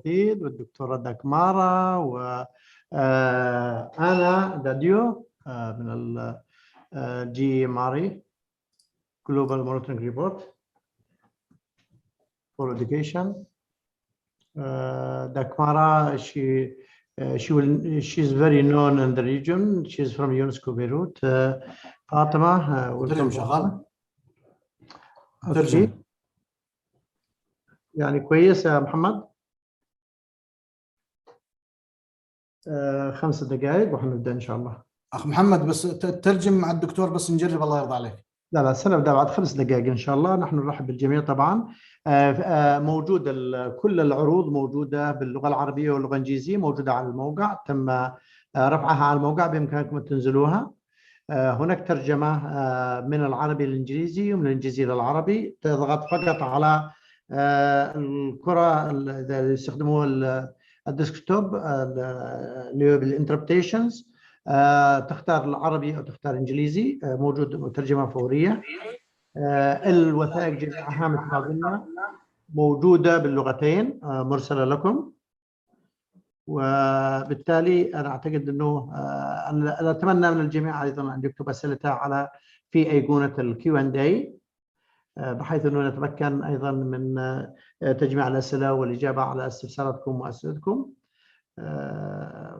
وحيد والدكتورة دكمارا وأنا داديو من الجي ماري Global Monitoring Report for Education. Dakmara, she's very known in the region. She's from UNESCO Beirut. Fatima, ترجم شغال. ترجم. يعني كويس يا محمد. 5 دقائق وحنبدأ إن شاء الله. أخ محمد بس ترجم مع الدكتور بس نجرب الله يرضى عليك. لا سنبدأ بعد 5 دقائق إن شاء الله. نحن نرحب بالجميع طبعا. موجود كل العروض موجودة باللغة العربية واللغة الإنجليزية موجودة على الموقع. تم رفعها على الموقع بإمكانكم تنزلوها. هناك ترجمة من العربي للإنجليزي ومن الإنجليزي للعربي. تضغط فقط على الكرة اللي يستخدموها الديسكتوب اللي هو بالانتربريتيشنز. تختار العربي أو تختار إنجليزي. موجود ترجمة فورية. الوثائق جميعها مثل ما قلنا موجودة باللغتين مرسلة لكم. وبالتالي أنا أعتقد أنه أنا أتمنى من الجميع أيضا أن يكتب أسئلته على في أيقونة الQ&A بحيث أنه نتمكن أيضا من تجميع الأسئلة والإجابة على استفساراتكم وأسئلتكم.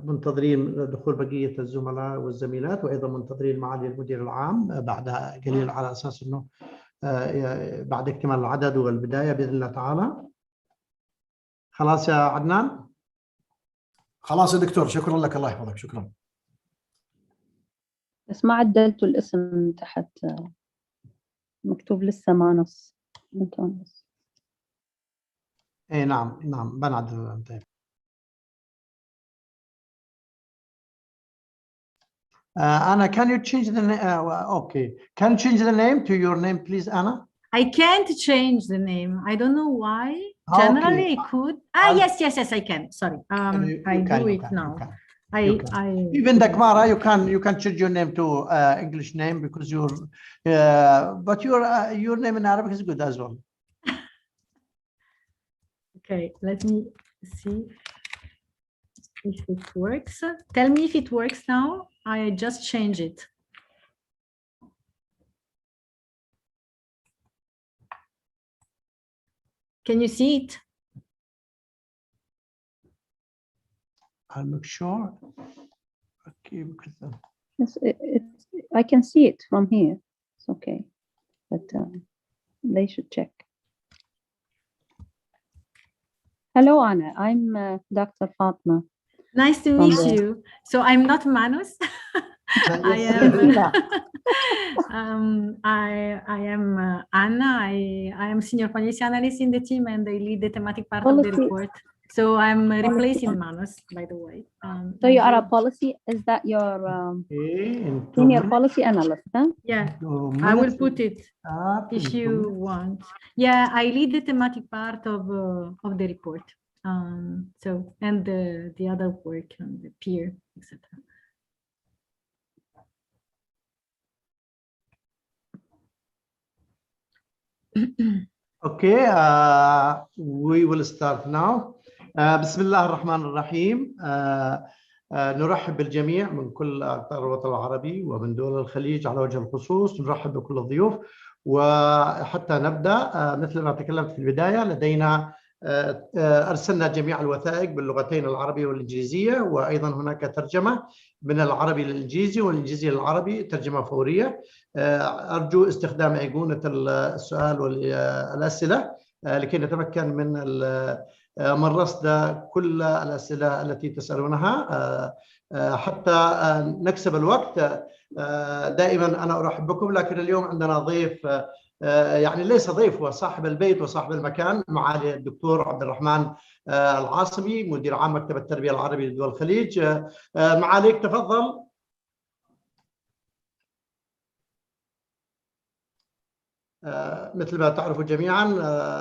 منتظرين دخول بقية الزملاء والزميلات وأيضا منتظرين معالي المدير العام بعد قليل على أساس أنه بعد اكتمال العدد والبداية بإذن الله تعالى. خلاص يا عدنان؟ خلاص يا دكتور، شكرا لك، الله يحفظك، شكرا. بس ما عدلتوا الاسم تحت، مكتوب لسه مانوس أنطونيوس. اي نعم بنعدل. طيب Anna, can you change the name? Okay, can you change the name to your name, please, Anna? I can't change the name. I don't know why. Generally, I could. Yes, I can. Sorry. I do it now. Even Dakmara, you can change your name to English name because but your name in Arabic is good as well. Okay, let me see if it works. Tell me if it works now. I just change it. Can you see it? I'm not sure. Okay, Yes, I can see it from here. It's okay, but they should check. Hello, Anna. I'm Dr. Fatma. Nice to meet you. So I'm not Manus. I am Anna. I am senior policy analyst in the team, and I lead the thematic part of the report. So I'm replacing Manus, by the way. So you are a policy. Is that your senior policy analyst? Huh? Yeah, I will put it if you want. Yeah, I lead the thematic part of the report. So and the other work on the peer, etc. Okay, we will start now. بسم الله الرحمن الرحيم. نرحب بالجميع من كل أقطار الوطن العربي ومن دول الخليج على وجه الخصوص. نرحب بكل الضيوف. وحتى نبدأ مثل ما تكلمت في البداية، لدينا أرسلنا جميع الوثائق باللغتين العربية والإنجليزية، وأيضا هناك ترجمة من العربي للإنجليزي والإنجليزي للعربي، ترجمة فورية. أرجو استخدام أيقونة السؤال والأسئلة لكي نتمكن من رصد كل الأسئلة التي تسألونها حتى نكسب الوقت. دائما أنا أرحب بكم، لكن اليوم عندنا ضيف، يعني ليس ضيف، هو صاحب البيت وصاحب المكان، معالي الدكتور عبد الرحمن العاصمي، مدير عام مكتب التربية العربي لدول الخليج. معاليك تفضل. مثل ما تعرفوا جميعا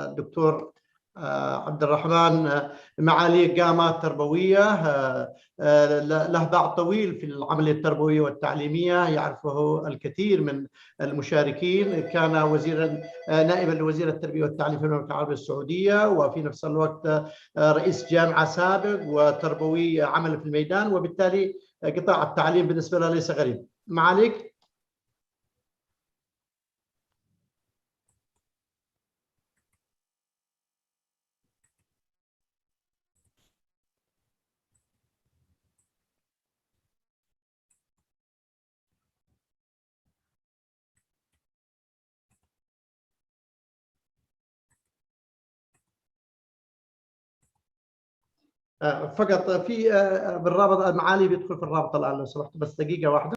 الدكتور عبد الرحمن معاليك قامات تربوية، له باع طويل في العملية التربوية والتعليمية، يعرفه الكثير من المشاركين. كان وزيرا نائبا لوزير التربية والتعليم في المملكة العربية السعودية، وفي نفس الوقت رئيس جامعة سابق وتربوي عمل في الميدان، وبالتالي قطاع التعليم بالنسبة له ليس غريب. معاليك. فقط في بالرابط المعالي بيدخل في الرابط الآن لو سمحت، بس دقيقة واحدة.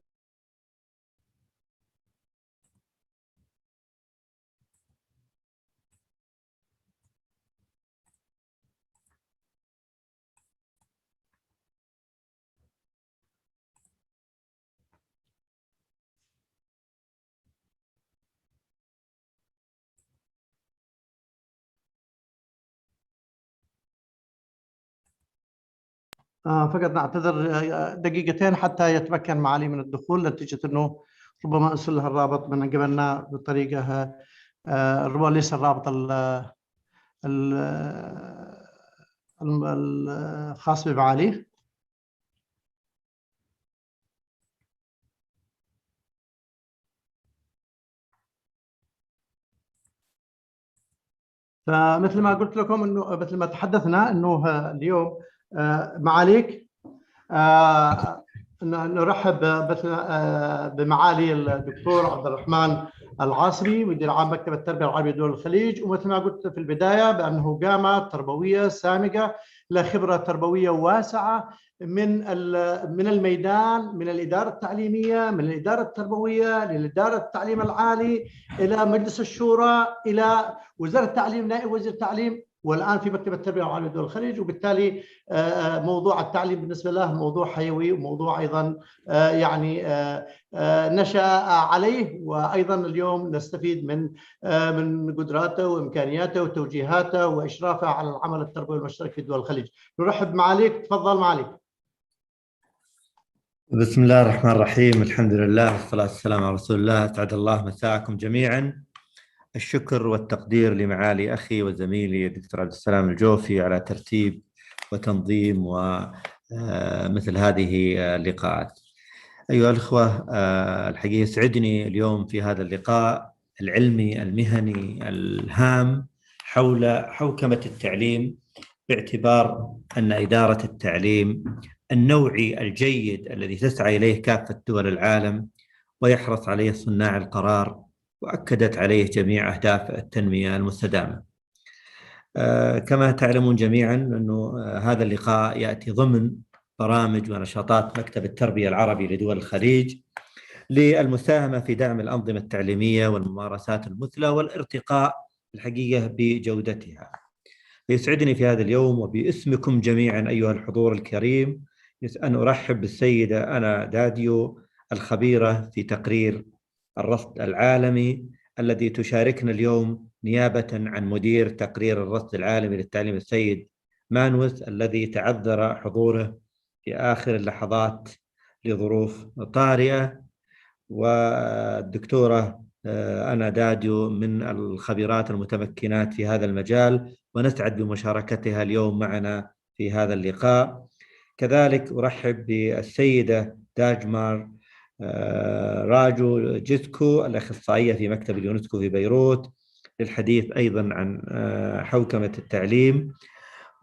فقط نعتذر دقيقتين حتى يتمكن معالي من الدخول، نتيجة أنه ربما أرسل لها الرابط من قبلنا بطريقة ربما ليس الرابط الخاص بمعالي. فمثل ما قلت لكم انه مثل ما تحدثنا انه اليوم معاليك نرحب بمعالي الدكتور عبد الرحمن العاصمي مدير عام مكتب التربية العربية دول الخليج، ومثل ما قلت في البداية بأنه قامة تربوية سامقة، له خبرة تربوية واسعة من الميدان، من الإدارة التعليمية، من الإدارة التربوية، للإدارة التعليم العالي، إلى مجلس الشورى، إلى وزارة التعليم، نائب وزير التعليم، والآن في مكتب التربية العربية دول الخليج. وبالتالي موضوع التعليم بالنسبة له موضوع حيوي، وموضوع أيضا يعني نشأ عليه، وأيضا اليوم نستفيد من قدراته وإمكانياته وتوجيهاته وإشرافه على العمل التربوي المشترك في دول الخليج. نرحب معاليك، تفضل معاليك. بسم الله الرحمن الرحيم، الحمد لله والصلاة والسلام على رسول الله. أسعد الله مساءكم جميعا. الشكر والتقدير لمعالي أخي وزميلي الدكتور عبد السلام الجوفي على ترتيب وتنظيم ومثل هذه اللقاءات. أيها الأخوة، الحقيقة يسعدني اليوم في هذا اللقاء العلمي المهني الهام حول حوكمة التعليم، باعتبار أن إدارة التعليم النوعي الجيد الذي تسعى إليه كافة دول العالم ويحرص عليه صناع القرار، وأكدت عليه جميع أهداف التنمية المستدامة. كما تعلمون جميعا أنه هذا اللقاء يأتي ضمن برامج ونشاطات مكتب التربية العربي لدول الخليج للمساهمة في دعم الأنظمة التعليمية والممارسات المثلى والارتقاء الحقيقة بجودتها. يسعدني في هذا اليوم وباسمكم جميعا أيها الحضور الكريم أن أرحب بالسيدة أنا داديو، الخبيرة في تقرير الرصد العالمي، الذي تشاركنا اليوم نيابة عن مدير تقرير الرصد العالمي للتعليم السيد مانوس، الذي تعذر حضوره في آخر اللحظات لظروف طارئة. والدكتورة أنا داديو من الخبيرات المتمكنات في هذا المجال، ونسعد بمشاركتها اليوم معنا في هذا اللقاء. كذلك أرحب بالسيدة داجمار راجو جيسكو، الأخصائية في مكتب اليونسكو في بيروت، للحديث أيضا عن حوكمة التعليم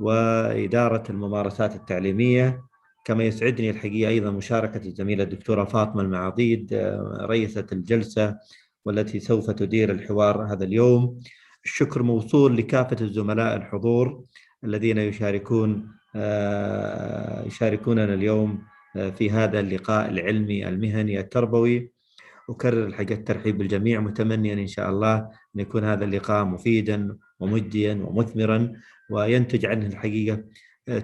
وإدارة الممارسات التعليمية. كما يسعدني الحقيقة أيضا مشاركة الزميلة الدكتورة فاطمة المعاضيد رئيسة الجلسة، والتي سوف تدير الحوار هذا اليوم. الشكر موصول لكافة الزملاء الحضور الذين يشاركوننا اليوم في هذا اللقاء العلمي المهني التربوي. أكرر الحقيقة الترحيب بالجميع، متمنيا إن شاء الله أن يكون هذا اللقاء مفيدا ومجديا ومثمرا، وينتج عنه الحقيقة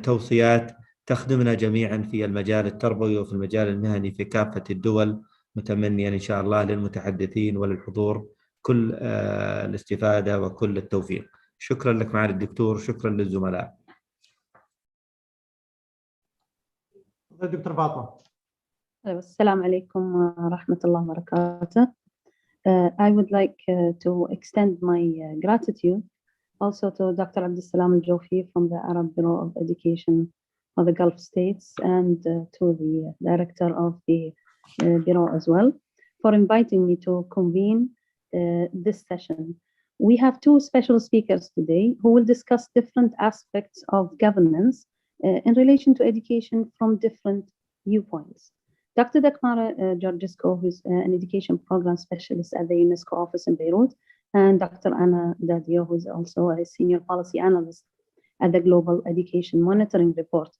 توصيات تخدمنا جميعا في المجال التربوي وفي المجال المهني في كافة الدول، متمنيا إن شاء الله للمتحدثين وللحضور كل الاستفادة وكل التوفيق. شكرا لك معالي الدكتور، شكرا للزملاء. دكتور فاطمة. السلام عليكم ورحمة الله وبركاته. I would like to extend my gratitude also to Dr. Abdussalam Al-Jofi from the Arab Bureau of Education of the Gulf States and to the director of the Bureau as well for inviting me to convene this session. We have two special speakers today who will discuss different aspects of governance in relation to education from different viewpoints. Dr. Dakmara Georgescu, who's an education program specialist at the UNESCO office in Beirut, and Dr. Anna Dadio, who's also a senior policy analyst at the Global Education Monitoring Report.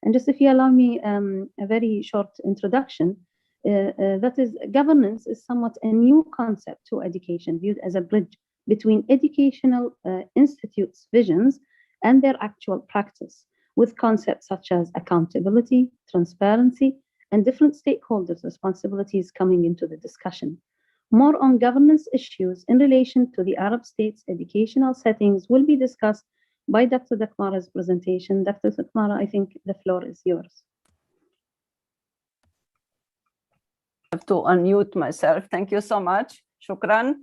And just if you allow me a very short introduction, that is, governance is somewhat a new concept to education, viewed as a bridge between educational institutes' visions and their actual practice, with concepts such as accountability, transparency, and different stakeholders' responsibilities coming into the discussion. More on governance issues in relation to the Arab states' educational settings will be discussed by Dr. Dakmara's presentation. Dr. Dakmara, I think the floor is yours. I have to unmute myself. Thank you so much. Shukran.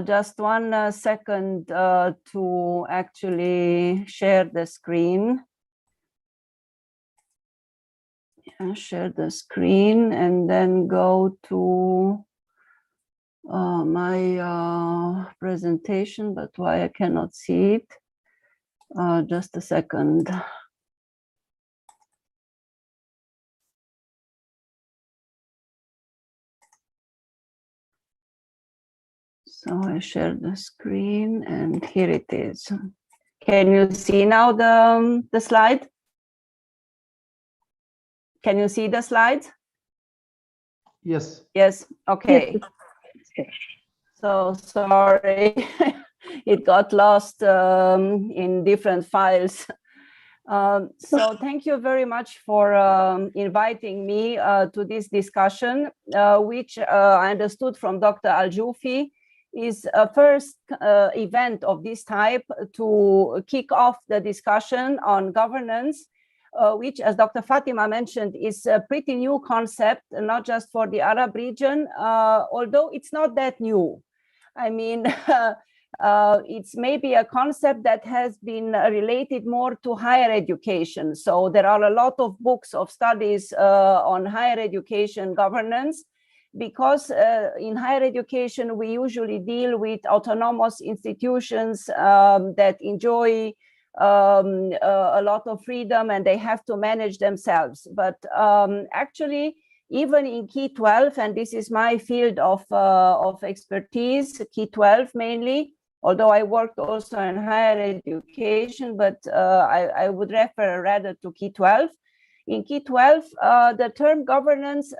Just 1 second to actually share the screen. Share the screen and then go to my presentation, but why I cannot see it? Just a second. So I share the screen and here it is. Can you see now the slide? Can you see the slides? Yes. Yes, okay. Yes. So sorry, it got lost in different files. So thank you very much for inviting me to this discussion, which I understood from Dr. Al-Jofi is a first event of this type to kick off the discussion on governance, which, as Dr. Fatima mentioned, is a pretty new concept, not just for the Arab region, although it's not that new. I mean, it's maybe a concept that has been related more to higher education. So there are a lot of books of studies on higher education governance, because in higher education, we usually deal with autonomous institutions that enjoy a lot of freedom and they have to manage themselves. But actually, even in Key 12, and this is my field of expertise, Key 12 mainly, although I worked also in higher education, but I would refer rather to Key 12. In Key 12, the term governance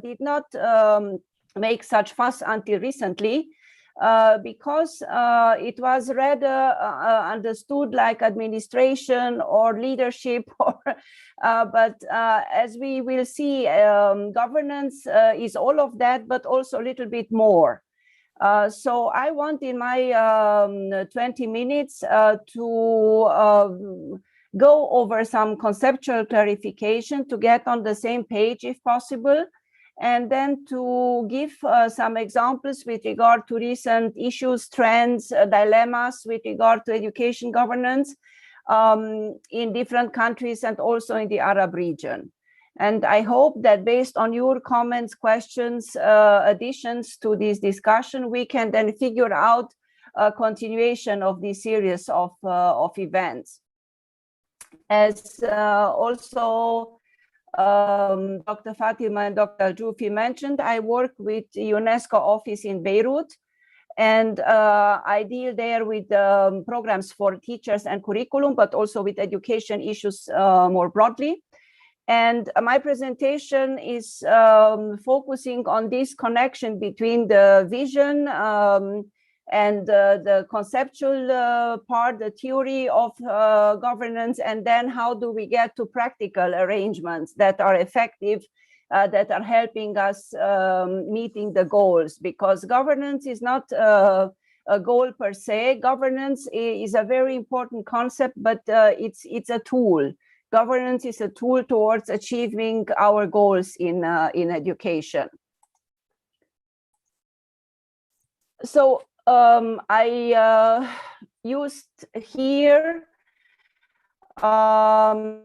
did not make such fuss until recently, because it was rather understood like administration or leadership, or, but as we will see, governance is all of that, but also a little bit more. So I want in my 20 minutes to go over some conceptual clarification to get on the same page if possible, and then to give some examples with regard to recent issues, trends, dilemmas with regard to education governance in different countries and also in the Arab region. And I hope that based on your comments, questions, additions to this discussion, we can then figure out a continuation of this series of events. As also Dr. Fatima and Dr. Al-Jofi mentioned, I work with the UNESCO office in Beirut, and I deal there with programs for teachers and curriculum, but also with education issues more broadly. And my presentation is focusing on this connection between the vision and the conceptual part, the theory of governance, and then how do we get to practical arrangements that are effective, that are helping us meeting the goals, because governance is not a goal per se. Governance is a very important concept, but it's a tool. Governance is a tool towards achieving our goals in education. So I used here and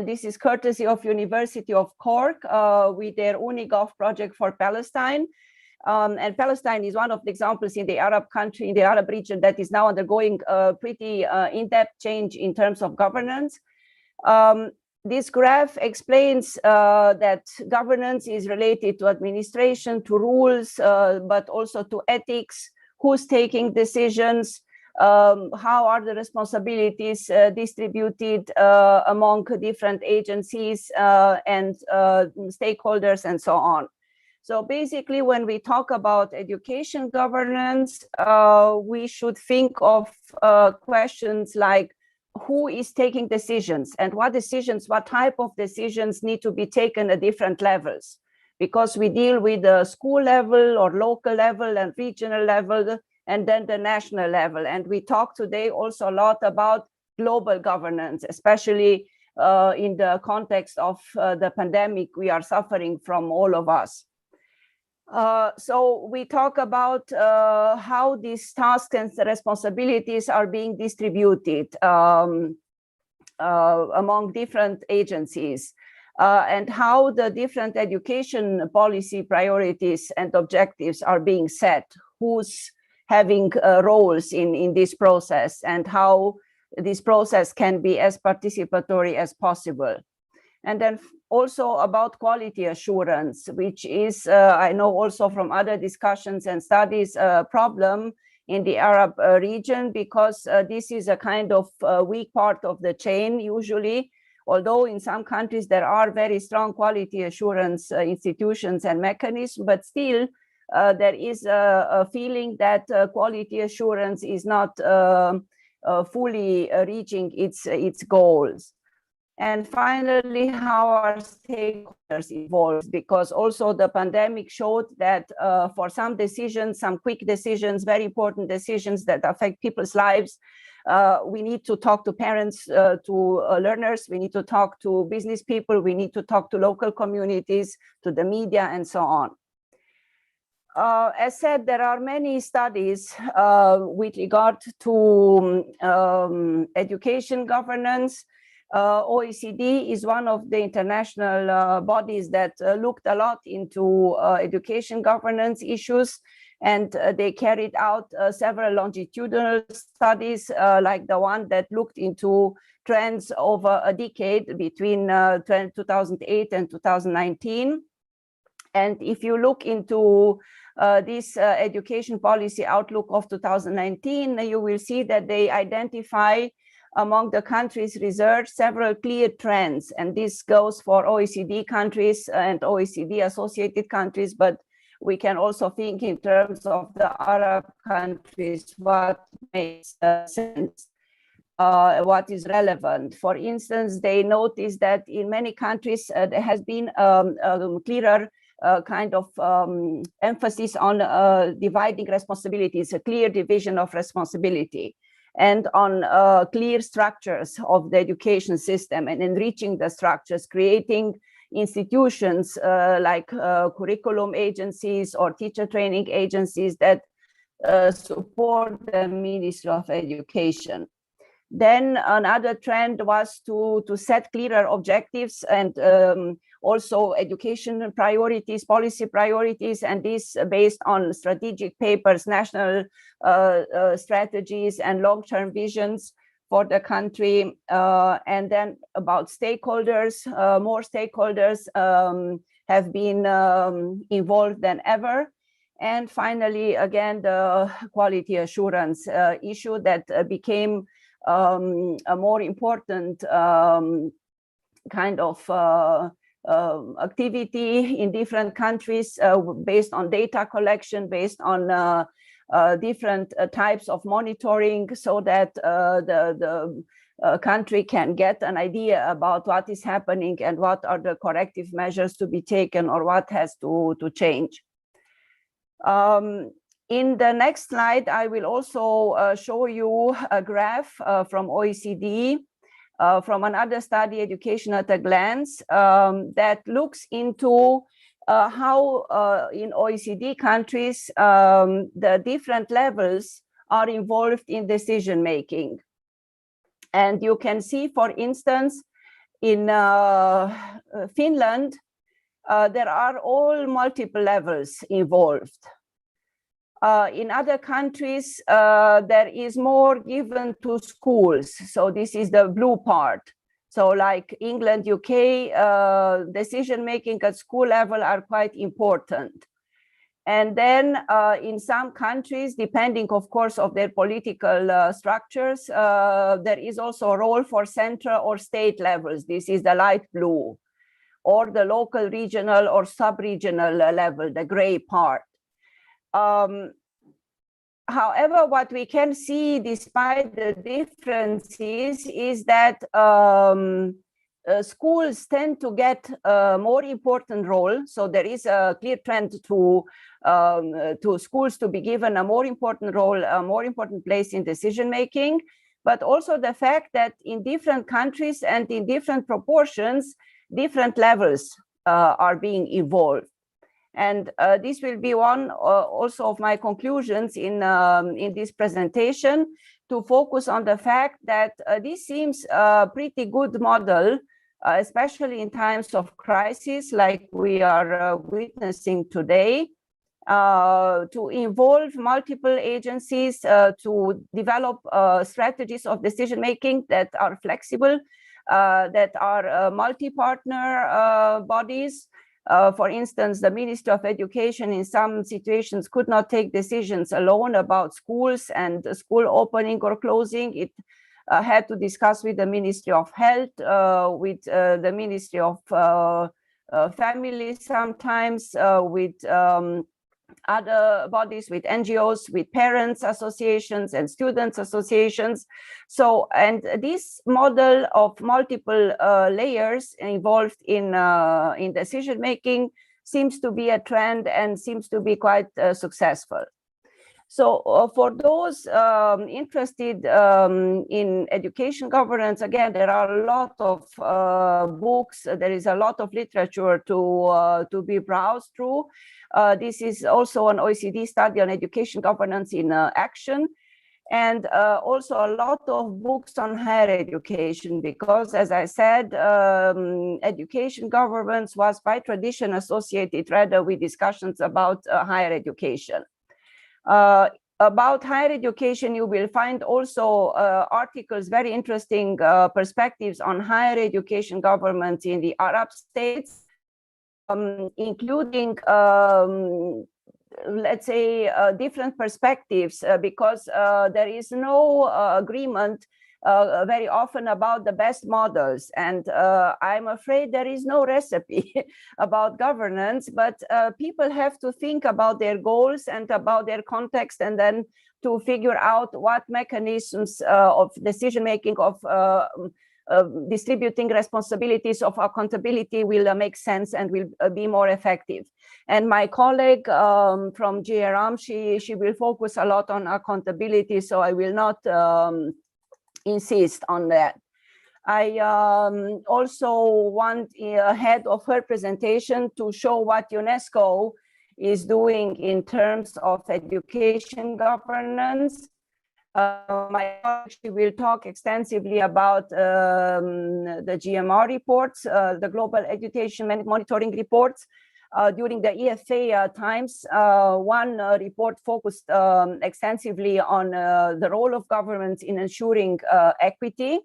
this is courtesy of University of Cork with their UNIGOV project for Palestine. And Palestine is one of the examples in the Arab country, in the Arab region, that is now undergoing a pretty in-depth change in terms of governance. This graph explains that governance is related to administration, to rules, but also to ethics, who's taking decisions, how are the responsibilities distributed among different agencies and stakeholders and so on. So basically, when we talk about education governance, we should think of questions like who is taking decisions and what decisions, what type of decisions need to be taken at different levels, because we deal with the school level or local level and regional level and then the national level. And we talk today also a lot about global governance, especially in the context of the pandemic we are suffering from, all of us. So we talk about how these tasks and responsibilities are being distributed among different agencies and how the different education policy priorities and objectives are being set, who's having roles in this process, and how this process can be as participatory as possible. And then also about quality assurance, which is, I know also from other discussions and studies, a problem in the Arab region, because this is a kind of weak part of the chain usually, although in some countries there are very strong quality assurance institutions and mechanisms, but still there is a feeling that quality assurance is not fully reaching its goals. And finally, how are stakeholders involved? Because also the pandemic showed that for some decisions, some quick decisions, very important decisions that affect people's lives, we need to talk to parents, to learners, we need to talk to business people, we need to talk to local communities, to the media, and so on. As said, there are many studies with regard to education governance. OECD is one of the international bodies that looked a lot into education governance issues, and they carried out several longitudinal studies like the one that looked into trends over a decade between 2008 and 2019. And if you look into this education policy outlook of 2019, you will see that they identify among the countries research several clear trends, and this goes for OECD countries and OECD associated countries, but we can also think in terms of the Arab countries, what makes sense, what is relevant. For instance, they notice that in many countries there has been a clearer kind of emphasis on dividing responsibilities, a clear division of responsibility, and on clear structures of the education system and enriching the structures, creating institutions like curriculum agencies or teacher training agencies that support the Ministry of Education. Then another trend was to set clearer objectives and also education priorities, policy priorities, and this based on strategic papers, national strategies, and long-term visions for the country. And then about stakeholders, more stakeholders have been involved than ever. And finally, again, the quality assurance issue that became a more important kind of activity in different countries based on data collection, based on different types of monitoring, so that the country can get an idea about what is happening and what are the corrective measures to be taken or what has to change. In the next slide, I will also show you a graph from OECD, from another study, Education at a Glance, that looks into how in OECD countries, the different levels are involved in decision making. And you can see, for instance, in Finland, there are all multiple levels involved. In other countries, there is more given to schools. So this is the blue part. So like England, UK, decision-making at school level are quite important. And then in some countries, depending, of course, of their political structures, there is also a role for central or state levels. This is the light blue, or the local, regional, or sub-regional level, the gray part. However, what we can see, despite the differences, is that schools tend to get a more important role. So there is a clear trend to schools to be given a more important role, a more important place in decision making, but also the fact that in different countries and in different proportions, different levels are being involved. And this will be one also of my conclusions in this presentation, to focus on the fact that this seems a pretty good model, especially in times of crisis like we are witnessing today, to involve multiple agencies, to develop strategies of decision-making that are flexible, that are multi-partner bodies. For instance, the Ministry of Education in some situations could not take decisions alone about schools and school opening or closing. It had to discuss with the Ministry of Health, with the Ministry of Family sometimes, with other bodies, with NGOs, with parents associations and students associations. So, and this model of multiple layers involved in decision making seems to be a trend and seems to be quite successful. So for those interested in education governance, again, there are a lot of books, there is a lot of literature to be browsed through. This is also an OECD study on education governance in action, and also a lot of books on higher education, because, as I said, education governance was by tradition associated rather with discussions about higher education. About higher education, you will find also articles, very interesting perspectives on higher education government in the Arab states, including, let's say, different perspectives, because there is no agreement very often about the best models. And I'm afraid there is no recipe about governance, but people have to think about their goals and about their context, and then to figure out what mechanisms of decision-making, of distributing responsibilities, of accountability will make sense and will be more effective. And my colleague from GRM, she will focus a lot on accountability, so I will not insist on that. I also want, ahead of her presentation, to show what UNESCO is doing in terms of education governance. My colleague, she will talk extensively about the GMR reports, the Global Education Monitoring reports. During the EFA times, one report focused extensively on the role of governments in ensuring equity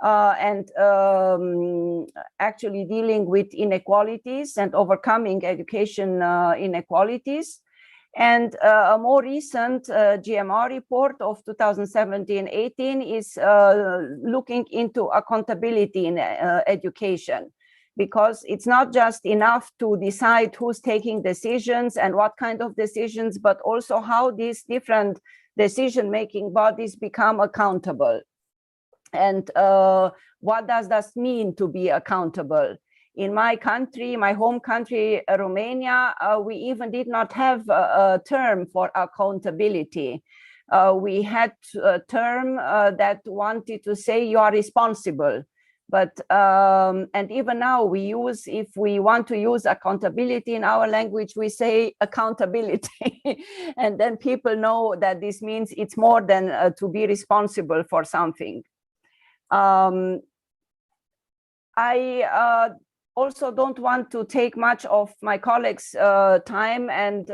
and actually dealing with inequalities and overcoming education inequalities. And a more recent GMR report of 2017-18 is looking into accountability in education, because it's not just enough to decide who's taking decisions and what kind of decisions, but also how these different decision-making bodies become accountable. And what does that mean, to be accountable? In my country, my home country, Romania, we even did not have a term for accountability. We had a term that wanted to say you are responsible. But, and even now we use, if we want to use accountability in our language, we say accountability. And then people know that this means it's more than to be responsible for something. I also don't want to take much of my colleagues' time, and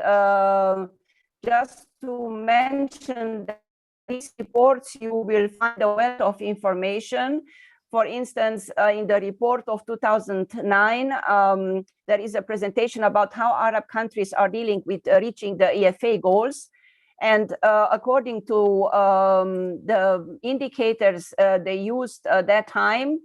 just to mention that these reports, you will find a wealth of information. For instance, in the report of 2009, there is a presentation about how Arab countries are dealing with reaching the EFA goals. And according to the indicators they used at that time,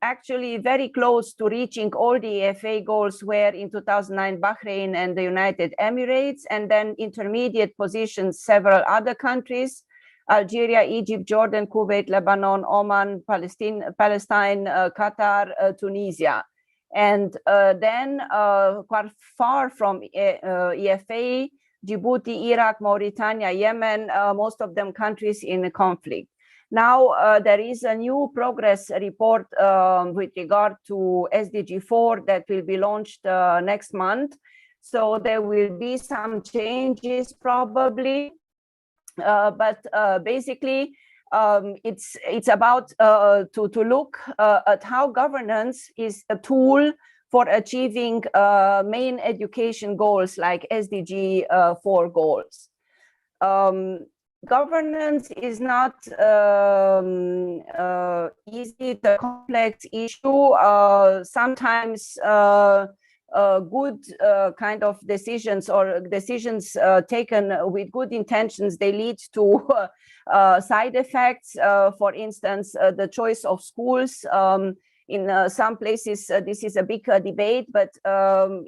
actually very close to reaching all the EFA goals were in 2009 Bahrain and the United Emirates, and then intermediate positions several other countries: Algeria, Egypt, Jordan, Kuwait, Lebanon, Oman, Palestine, Qatar, Tunisia. And then quite far from EFA, Djibouti, Iraq, Mauritania, Yemen, most of them countries in conflict. Now there is a new progress report with regard to SDG 4 that will be launched next month. So there will be some changes probably. But basically, it's about to look at how governance is a tool for achieving main education goals like SDG 4 goals. Governance is not easy, it's a complex issue. Sometimes good kind of decisions or decisions taken with good intentions, they lead to side effects. For instance, the choice of schools. In some places, this is a big debate, but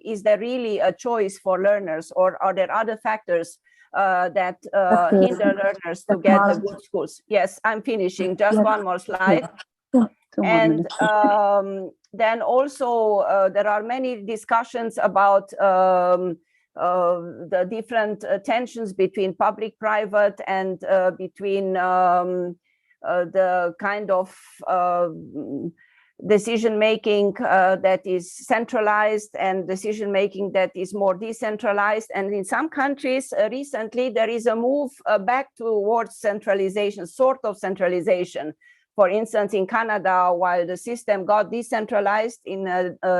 is there really a choice for learners, or are there other factors that hinder learners to get the good schools? Yes, I'm finishing. Just one more slide. And then also there are many discussions about the different tensions between public-private and between the kind of decision-making that is centralized and decision-making that is more decentralized. And in some countries recently, there is a move back towards centralization, sort of centralization. For instance, in Canada, while the system got decentralized in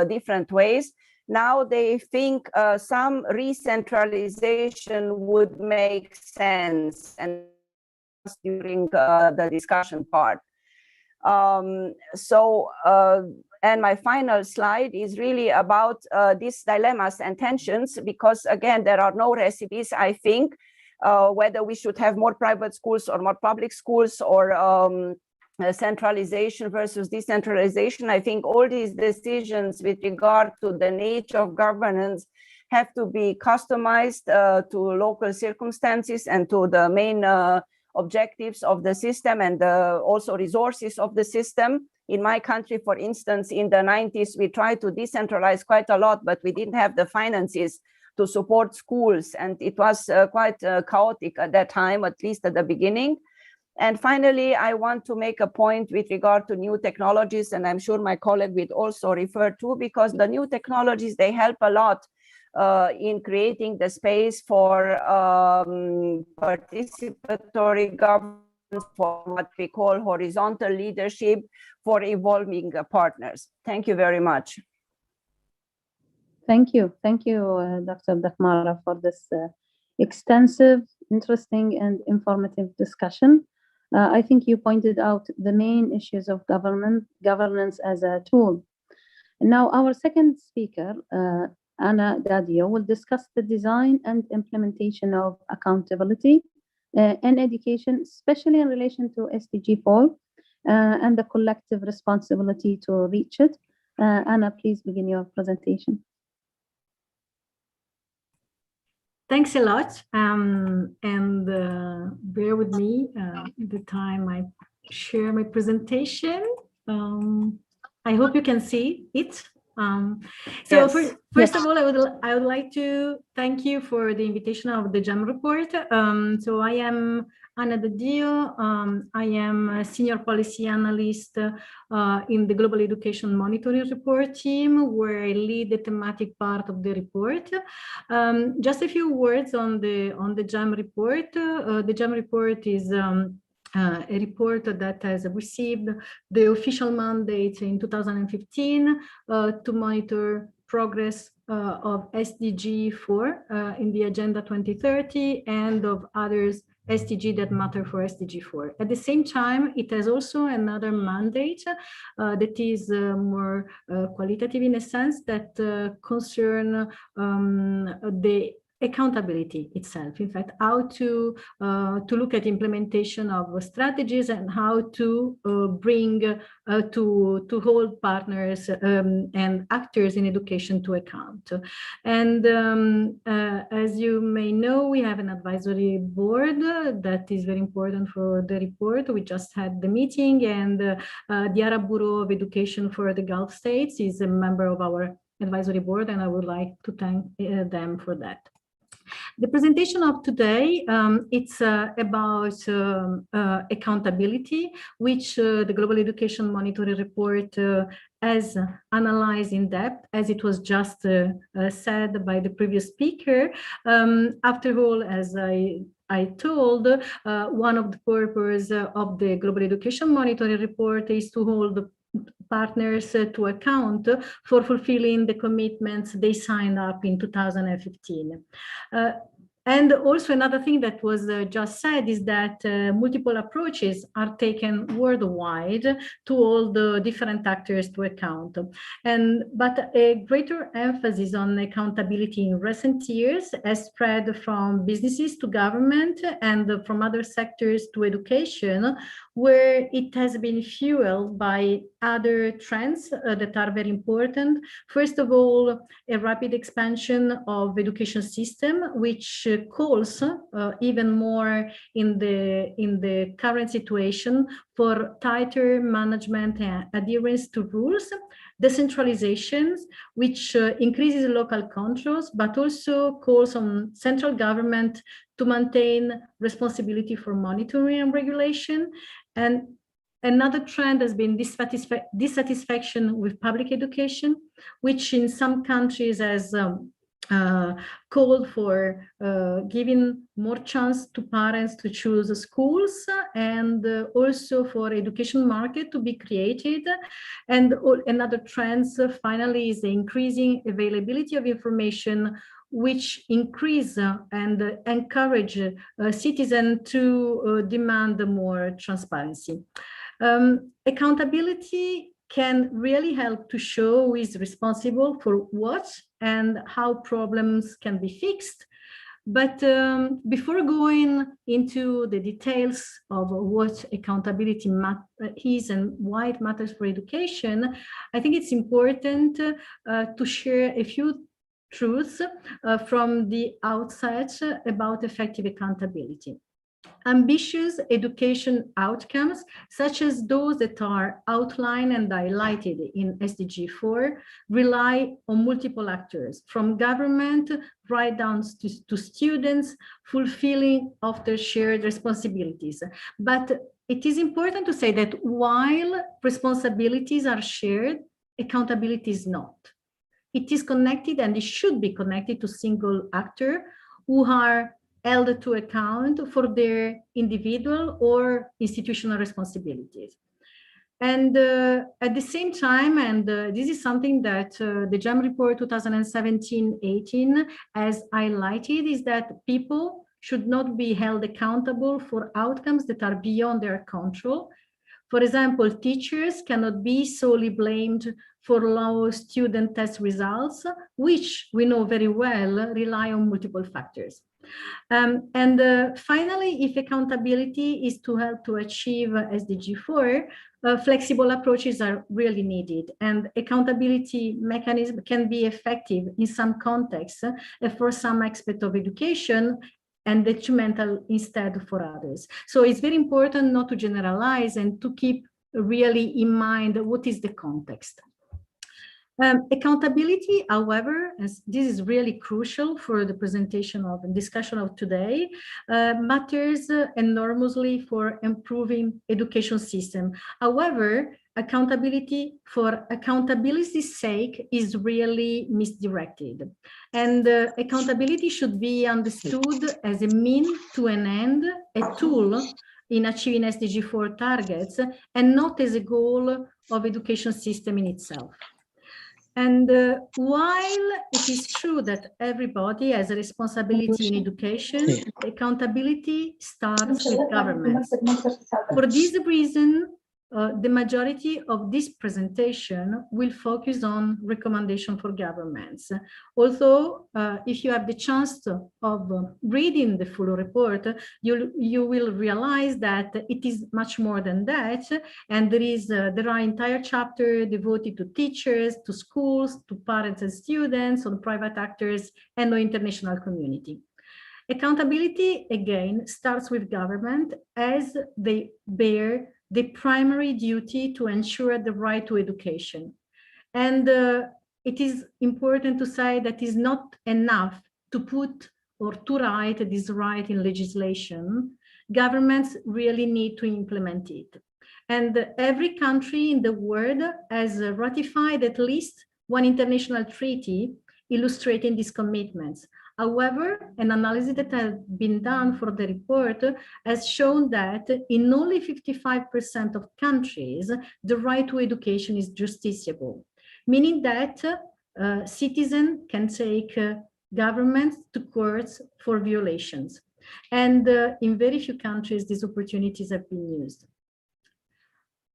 different ways, now they think some re-centralization would make sense, and during the discussion part. And my final slide is really about these dilemmas and tensions, because again, there are no recipes, I think, whether we should have more private schools or more public schools, or centralization versus decentralization. I think all these decisions with regard to the nature of governance have to be customized to local circumstances and to the main objectives of the system, and also resources of the system. In my country, for instance, in the 90s, we tried to decentralize quite a lot, but we didn't have the finances to support schools, and it was quite chaotic at that time, at least at the beginning. And finally, I want to make a point with regard to new technologies, and I'm sure my colleague will also refer to, because the new technologies, they help a lot in creating the space for participatory governance, for what we call horizontal leadership, for involving partners. Thank you very much. Thank you, Dr. Dakhmara, for this extensive, interesting, and informative discussion. I think you pointed out the main issues of governance as a tool. Now, our second speaker, Anna Dadio, will discuss the design and implementation of accountability in education, especially in relation to SDG 4 and the collective responsibility to reach it. Anna, please begin your presentation. Thanks a lot, and bear with me the time I share my presentation. I hope you can see it. So Yes. first of all, I would like to thank you for the invitation of the GEM report. So I am Anna Dadio. I am a senior policy analyst in the Global Education Monitoring Report team, where I lead the thematic part of the report. Just a few words on the GEM report. The GEM report is a report that has received the official mandate in 2015 to monitor progress of SDG 4 in the Agenda 2030 and of others SDG that matter for SDG 4. At the same time, it has also another mandate that is more qualitative in a sense that concern the accountability itself. In fact, how to look at implementation of strategies and how to bring to hold partners and actors in education to account. And as you may know, we have an advisory board that is very important for the report. We just had the meeting, and the Arab Bureau of Education for the Gulf States is a member of our advisory board, and I would like to thank them for that. The presentation of today, it's about accountability, which the Global Education Monitoring Report has analyzed in depth, as it was just said by the previous speaker. After all, as I told, one of the purposes of the Global Education Monitoring Report is to hold partners to account for fulfilling the commitments they signed up in 2015. And also another thing that was just said is that multiple approaches are taken worldwide to all the different actors to account. But a greater emphasis on accountability in recent years has spread from businesses to government and from other sectors to education, where it has been fueled by other trends that are very important. First of all, a rapid expansion of education system, which calls even more in the current situation for tighter management and adherence to rules, decentralization, which increases local controls, but also calls on central government to maintain responsibility for monitoring and regulation. And another trend has been dissatisfaction with public education, which in some countries has called for giving more chance to parents to choose schools, and also for education market to be created. And another trend finally is the increasing availability of information, which increase and encourage citizens to demand more transparency. Accountability can really help to show who is responsible for what and how problems can be fixed. But before going into the details of what accountability is and why it matters for education, I think it's important to share a few truths from the outset about effective accountability. Ambitious education outcomes, such as those that are outlined and highlighted in SDG 4, rely on multiple actors, from government right down to students, fulfilling of their shared responsibilities. But it is important to say that while responsibilities are shared, accountability is not. It is connected, and it should be connected to single actors who are held to account for their individual or institutional responsibilities. And at the same time, and this is something that the GEM report 2017-18 has highlighted, is that people should not be held accountable for outcomes that are beyond their control. For example, teachers cannot be solely blamed for low student test results, which we know very well rely on multiple factors. Finally, if accountability is to help to achieve SDG 4, flexible approaches are really needed, and accountability mechanism can be effective in some contexts for some aspect of education, and detrimental instead for others. So it's very important not to generalize and to keep really in mind what is the context. Accountability, however, as this is really crucial for the presentation of and discussion of today, matters enormously for improving education system. However, accountability for accountability's sake is really misdirected. And accountability should be understood as a means to an end, a tool in achieving SDG 4 targets, and not as a goal of education system in itself. And while it is true that everybody has a responsibility in education, accountability starts with governments. For this reason, the majority of this presentation will focus on recommendation for governments. Although, if you have the chance of reading the full report, you will realize that it is much more than that. And there are entire chapters devoted to teachers, to schools, to parents and students, on private actors, and the international community. Accountability, again, starts with government as they bear the primary duty to ensure the right to education. And it is important to say that it's not enough to put or to write this right in legislation. Governments really need to implement it. And every country in the world has ratified at least one international treaty illustrating these commitments. However, an analysis that has been done for the report has shown that in only 55% of countries, the right to education is justiciable, meaning that citizens can take governments to courts for violations. And in very few countries, these opportunities have been used.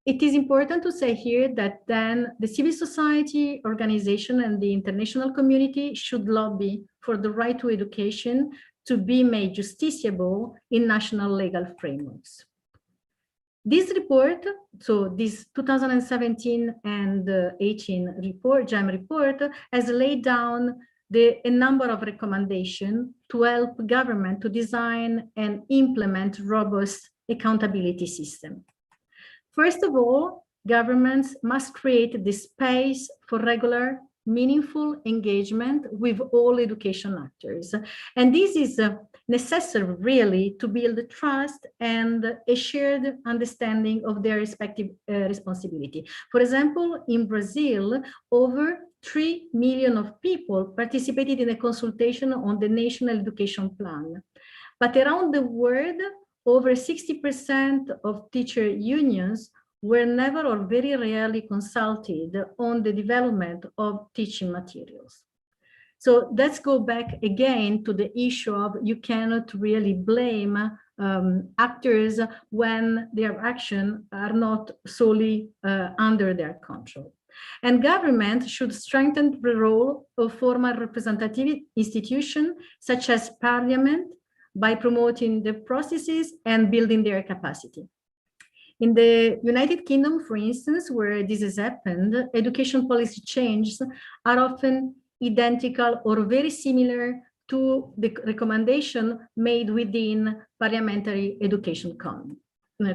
It is important to say here that then the civil society organization and the international community should lobby for the right to education to be made justiciable in national legal frameworks. This report, so this 2017 and 18 report, JAM report, has laid down a number of recommendations to help government to design and implement robust accountability system. First of all, governments must create the space for regular, meaningful engagement with all education actors. And this is necessary really to build trust and a shared understanding of their respective responsibility. For example, in Brazil, over 3 million of people participated in a consultation on the National Education Plan. But around the world, over 60% of teacher unions were never or very rarely consulted on the development of teaching materials. So let's go back again to the issue of you cannot really blame actors when their actions are not solely under their control. And government should strengthen the role of formal representative institutions such as parliament by promoting the processes and building their capacity. In the United Kingdom, for instance, where this has happened, education policy changes are often identical or very similar to the recommendation made within parliamentary education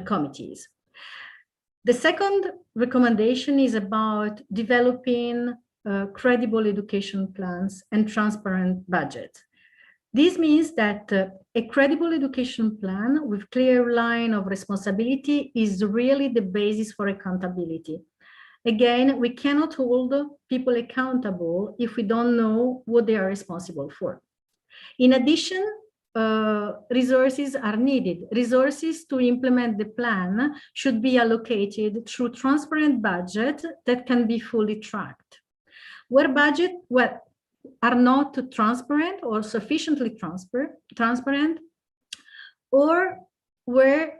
committees. The second recommendation is about developing credible education plans and transparent budget. This means that a credible education plan with clear line of responsibility is really the basis for accountability. Again, we cannot hold people accountable if we don't know what they are responsible for. In addition, resources are needed. Resources to implement the plan should be allocated through transparent budget that can be fully tracked. Where budget are not transparent or sufficiently transparent, or where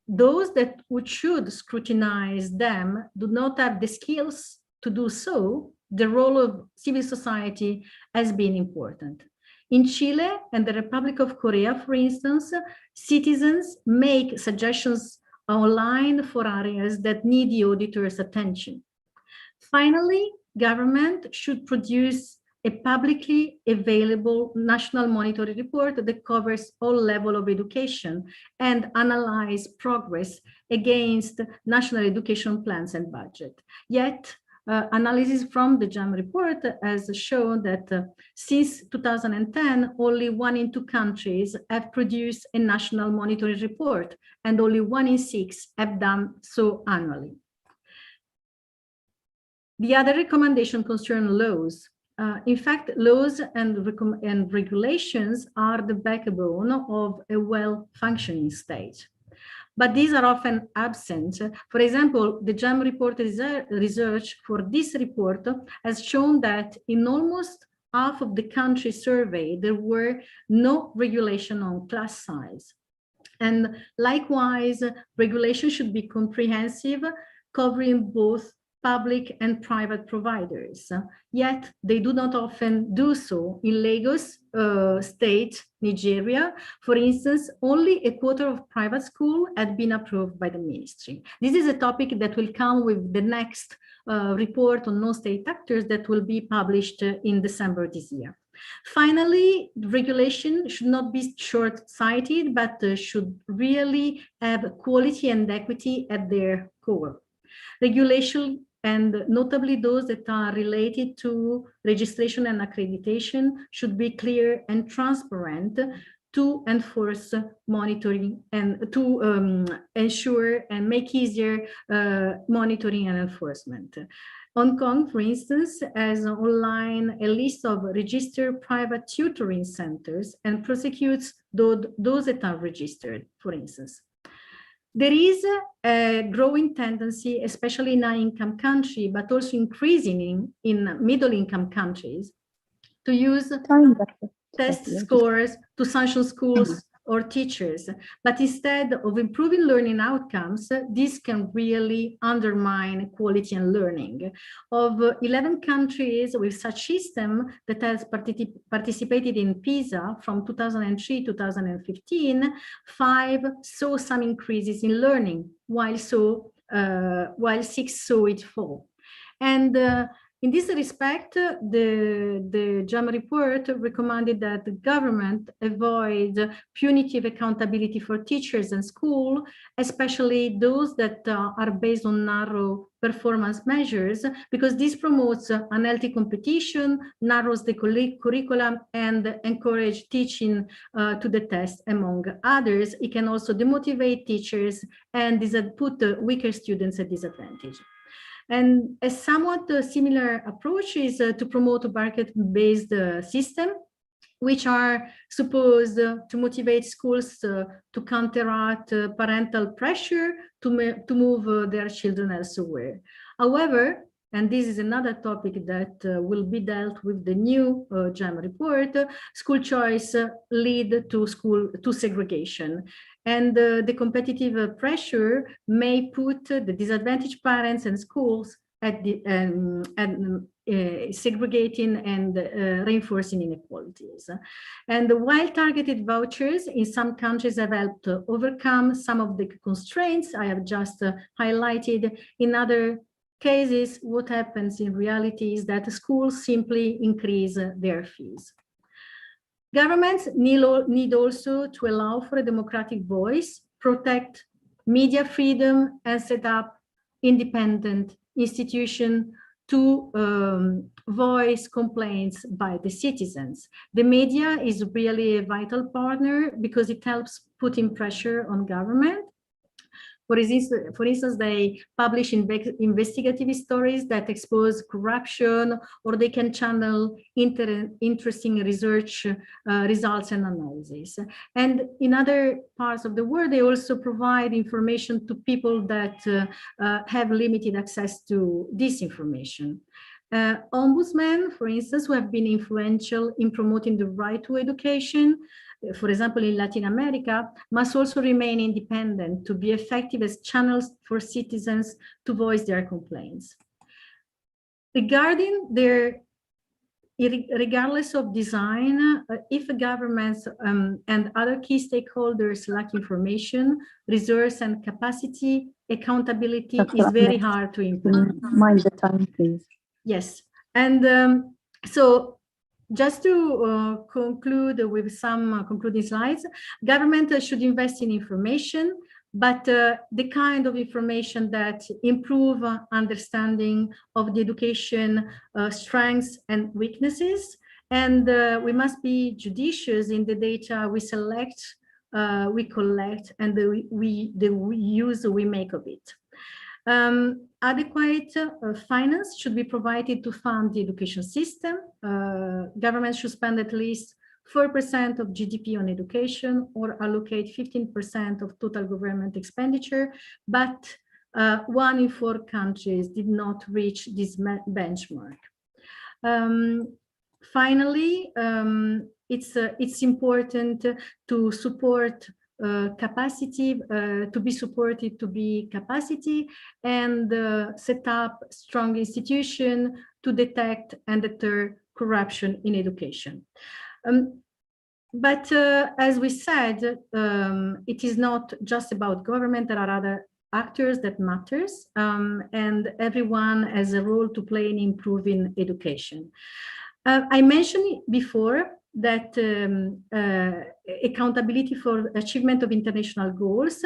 those that should scrutinize them do not have the skills to do so, the role of civil society has been important. In Chile and the Republic of Korea, for instance, citizens make suggestions online for areas that need the auditor's attention. Finally, government should produce a publicly available national monitoring report that covers all levels of education and analyze progress against national education plans and budget. Yet, analysis from the JAM report has shown that since 2010, only 1 in 2 countries have produced a national monitoring report, and only 1 in 6 have done so annually. The other recommendation concern laws. In fact, laws and regulations are the backbone of a well-functioning state. But these are often absent. For example, the JAM report research for this report has shown that in almost half of the countries surveyed, there were no regulation on class size. And likewise, regulation should be comprehensive, covering both public and private providers. Yet they do not often do so. In Lagos state, Nigeria, for instance, only a quarter of private schools had been approved by the ministry. This is a topic that will come with the next report on non-state actors that will be published in December this year. Finally, regulation should not be short-sighted, but should really have quality and equity at their core. Regulation, and notably those that are related to registration and accreditation, should be clear and transparent to enforce monitoring and to ensure and make easier monitoring and enforcement. Hong Kong, for instance, has online a list of registered private tutoring centers and prosecutes those that are registered, for instance. There is a growing tendency, especially in high-income countries, but also increasing in middle-income countries, to use test scores to sanction schools or teachers. But instead of improving learning outcomes, this can really undermine quality and learning. Of 11 countries with such system that has participated in PISA from 2003 to 2015, 5 saw some increases in learning, while 6 saw it fall. And in this respect, the JAM report recommended that the government avoid punitive accountability for teachers and schools, especially those that are based on narrow performance measures, because this promotes unhealthy competition, narrows the curriculum, and encourages teaching to the test, among others. It can also demotivate teachers and put weaker students at disadvantage. And a somewhat similar approach is to promote a market-based system, which are supposed to motivate schools to counteract parental pressure to move their children elsewhere. However, and this is another topic that will be dealt with the new JAM report, school choice lead to segregation. And the competitive pressure may put the disadvantaged parents and schools at segregating and reinforcing inequalities. And while targeted vouchers in some countries have helped overcome some of the constraints I have just highlighted, in other cases, what happens in reality is that schools simply increase their fees. Governments need also to allow for a democratic voice, protect media freedom, and set up independent institutions to voice complaints by the citizens. The media is really a vital partner because it helps putting pressure on government. For instance, they publish investigative stories that expose corruption, or they can channel interesting research results and analysis. And in other parts of the world, they also provide information to people that have limited access to this information. Ombudsmen, for instance, who have been influential in promoting the right to education, for example, in Latin America, must also remain independent to be effective as channels for citizens to voice their complaints. Regardless of design, if governments and other key stakeholders lack information, resource and capacity, accountability is very hard to implement. Mind the time, please. Yes, and so just to conclude with some concluding slides, government should invest in information, but the kind of information that improve understanding of the education strengths and weaknesses. And we must be judicious in the data we select, we collect, and the use we make of it. Adequate finance should be provided to fund the education system. Government should spend at least 4% of GDP on education or allocate 15% of total government expenditure, but 1 in 4 countries did not reach this benchmark. Finally, it's important to support capacity, to be supported to be capacity, and set up strong institution to detect and deter corruption in education. But as we said, it is not just about government. There are other actors that matters, and everyone has a role to play in improving education. I mentioned before that accountability for achievement of international goals.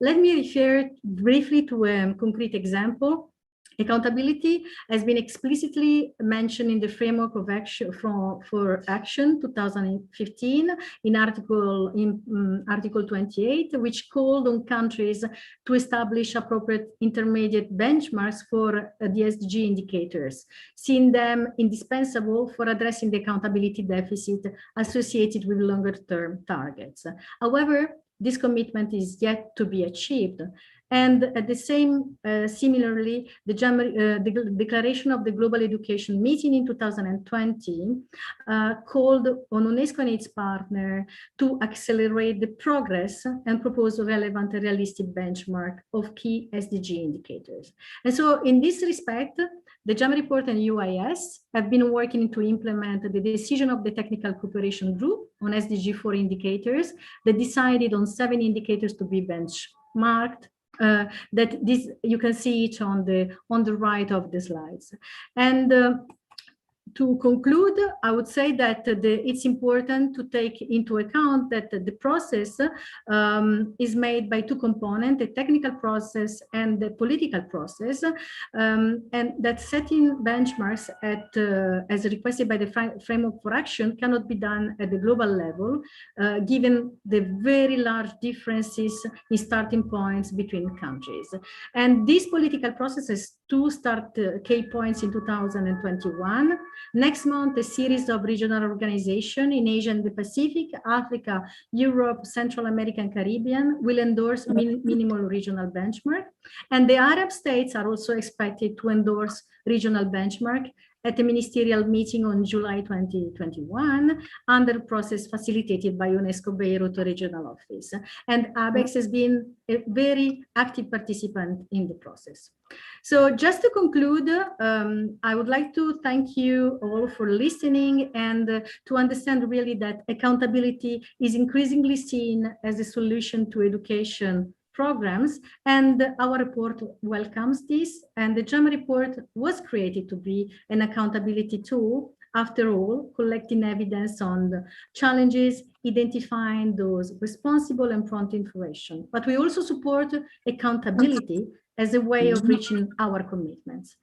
Let me refer briefly to a concrete example. Accountability has been explicitly mentioned in the framework of action for action 2015 in Article 28, which called on countries to establish appropriate intermediate benchmarks for the SDG indicators, seeing them indispensable for addressing the accountability deficit associated with longer-term targets. However, this commitment is yet to be achieved. And at the similarly, the declaration of the Global Education Meeting in 2020 called on UNESCO and its partner to accelerate the progress and propose a relevant and realistic benchmark of key SDG indicators. And so in this respect, the JAM report and UIS have been working to implement the decision of the Technical Cooperation Group on SDG 4 indicators that decided on 7 indicators to be benchmarked. That this, you can see it on the right of the slides. And to conclude, I would say that it's important to take into account that the process is made by 2 components, the technical process and the political process, and that setting benchmarks as requested by the framework for action cannot be done at the global level, given the very large differences in starting points between countries. And this political process has 2 key points in 2021. Next month, a series of regional organizations in Asia and the Pacific, Africa, Europe, Central America, and Caribbean will endorse minimal regional benchmark. And the Arab states are also expected to endorse regional benchmark at a ministerial meeting on July 2021 under a process facilitated by UNESCO Beirut Regional Office. And ABEX has been a very active participant in the process. So just to conclude, I would like to thank you all for listening and to understand really that accountability is increasingly seen as a solution to education programs, and our report welcomes this. And the JAM report was created to be an accountability tool, after all, collecting evidence on the challenges, identifying those responsible and prompt information. But we also support accountability as a way of reaching our commitments.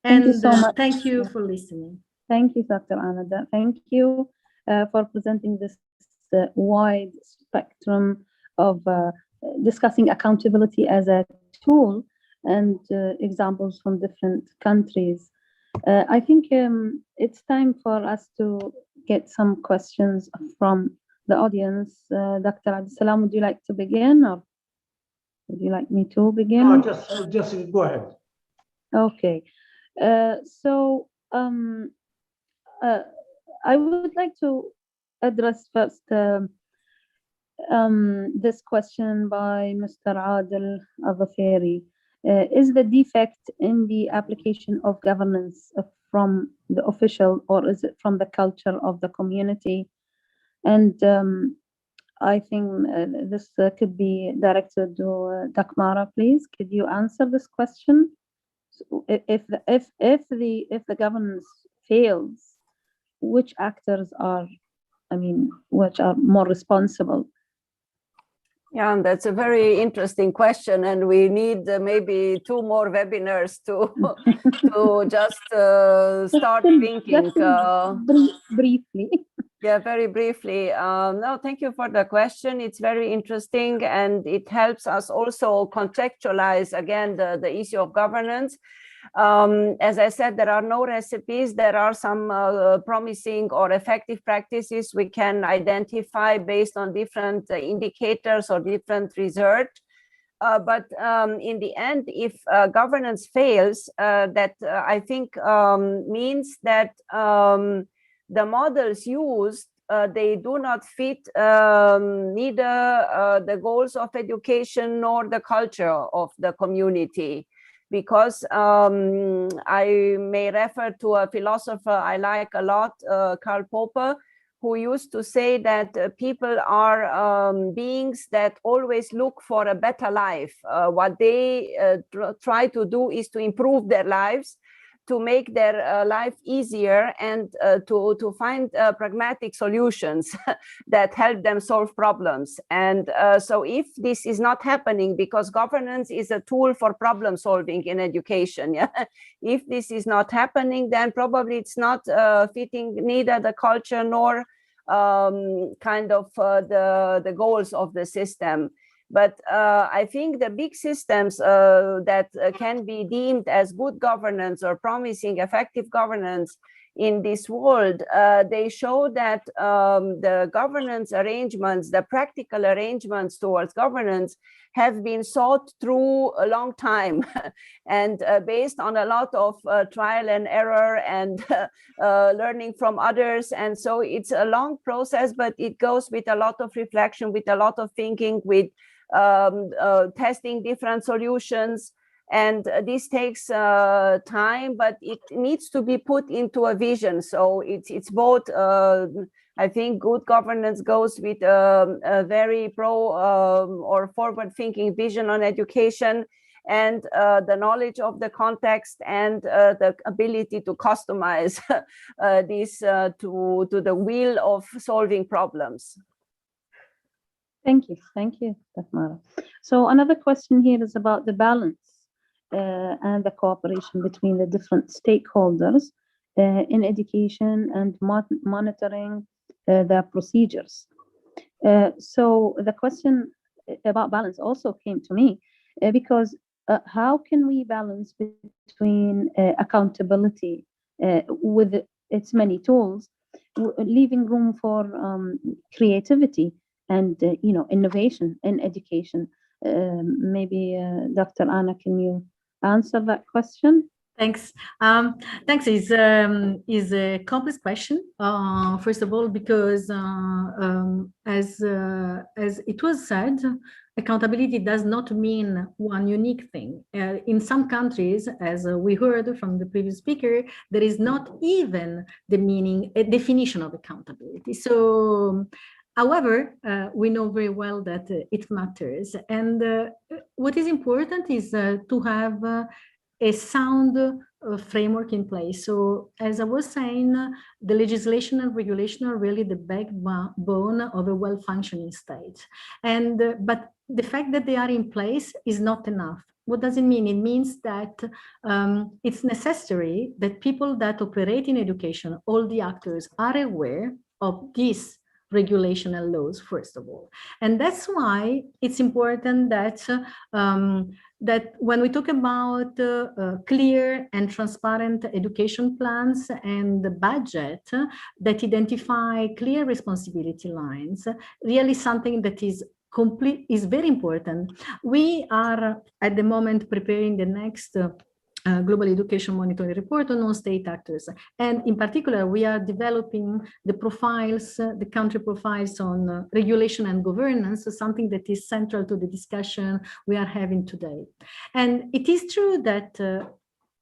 And thank you so much. Thank you for listening. Thank you, Dr. Anada. Thank you for presenting this wide spectrum of discussing accountability as a tool and examples from different countries. I think it's time for us to get some questions from the audience. Dr. Abdussalam, would you like to begin, or would you like me to begin? No, just go ahead. Okay. So I would like to address first this question by Mr. Adil Al-Dhaferi. Is the defect in the application of governance from the official, or is it from the culture of the community? And I think this could be directed to Takmara, please. Could you answer this question? So if the governance fails, which actors are, which are more responsible? Yeah, and that's a very interesting question, and we need maybe 2 more webinars to just start thinking. Briefly. Yeah, very briefly. No, thank you for the question. It's very interesting, and it helps us also contextualize again the issue of governance. As I said, there are no recipes. There are some promising or effective practices we can identify based on different indicators or different research. But in the end, if governance fails, that I think means that the models used, they do not fit neither the goals of education nor the culture of the community. Because I may refer to a philosopher I like a lot, Karl Popper, who used to say that people are beings that always look for a better life. What they try to do is to improve their lives, to make their life easier, and to find pragmatic solutions that help them solve problems. And so if this is not happening, because governance is a tool for problem solving in education, yeah? If this is not happening, then probably it's not fitting neither the culture nor kind of the goals of the system. But I think the big systems that can be deemed as good governance or promising effective governance in this world, they show that the governance arrangements, the practical arrangements towards governance have been sought through a long time and based on a lot of trial and error and learning from others. And so it's a long process, but it goes with a lot of reflection, with a lot of thinking, with testing different solutions, and this takes time, but it needs to be put into a vision. So it's both. I think good governance goes with a very or forward-thinking vision on education, and the knowledge of the context and the ability to customize this to the will of solving problems. Thank you, Mara. So another question here is about the balance and the cooperation between the different stakeholders in education and monitoring the procedures. So the question about balance also came to me because how can we balance between accountability with its many tools, leaving room for creativity and innovation in education? Maybe Dr. Anna, can you answer that question? Thanks. Thanks. Is a complex question. First of all, because as it was said, accountability does not mean one unique thing. In some countries, as we heard from the previous speaker, there is not even a definition of accountability. So, however, we know very well that it matters. And what is important is to have a sound framework in place. So as I was saying, the legislation and regulation are really the backbone of a well-functioning state. And but the fact that they are in place is not enough. What does it mean? It means that it's necessary that people that operate in education, all the actors, are aware of this regulation and laws, first of all. And that's why it's important that that when we talk about clear and transparent education plans and the budget that identify clear responsibility lines, really something that is very important. We are at the moment preparing the next Global Education Monitoring Report on non-state actors. And in particular, we are developing the profiles, the country profiles on regulation and governance, so something that is central to the discussion we are having today. And it is true that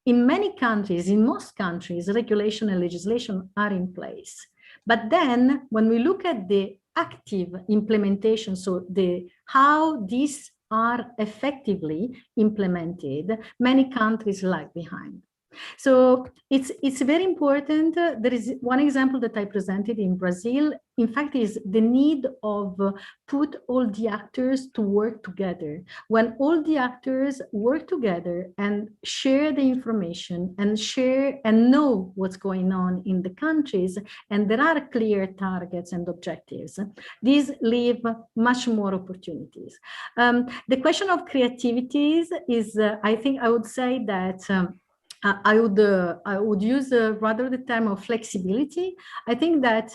in many countries, in most countries, regulation and legislation are in place. But then when we look at the active implementation, so how these are effectively implemented, many countries lag behind. So it's very important. There is one example that I presented in Brazil. In fact, is the need of put all the actors to work together. When all the actors work together and share the information and share and know what's going on in the countries, and there are clear targets and objectives, these leave much more opportunities. The question of creativities is, I think I would say that I would use rather the term of flexibility. I think that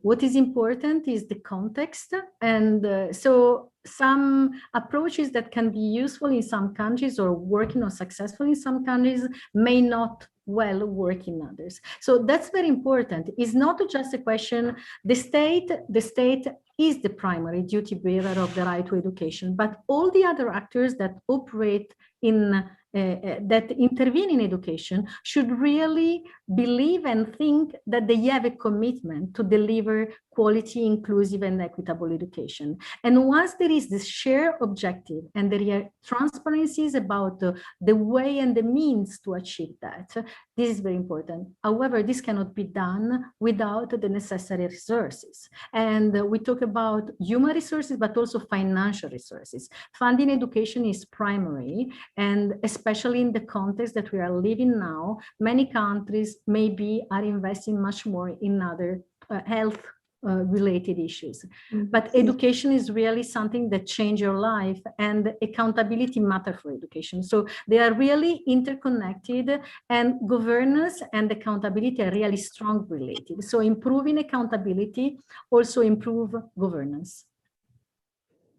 what is important is the context, and so some approaches that can be useful in some countries or working or successful in some countries may not well work in others. So that's very important. It's not just a question, the state is the primary duty bearer of the right to education, but all the other actors that operate in that intervene in education should really believe and think that they have a commitment to deliver quality, inclusive, and equitable education. And once there is this shared objective and there are transparencies about the way and the means to achieve that, this is very important. However, this cannot be done without the necessary resources. And we talk about human resources, but also financial resources. Funding education is primary, and especially in the context that we are living now, many countries maybe are investing much more in other health related issues. But education is really something that changes your life, and accountability matters for education. So they are really interconnected, and governance and accountability are really strong related. So improving accountability also improve governance.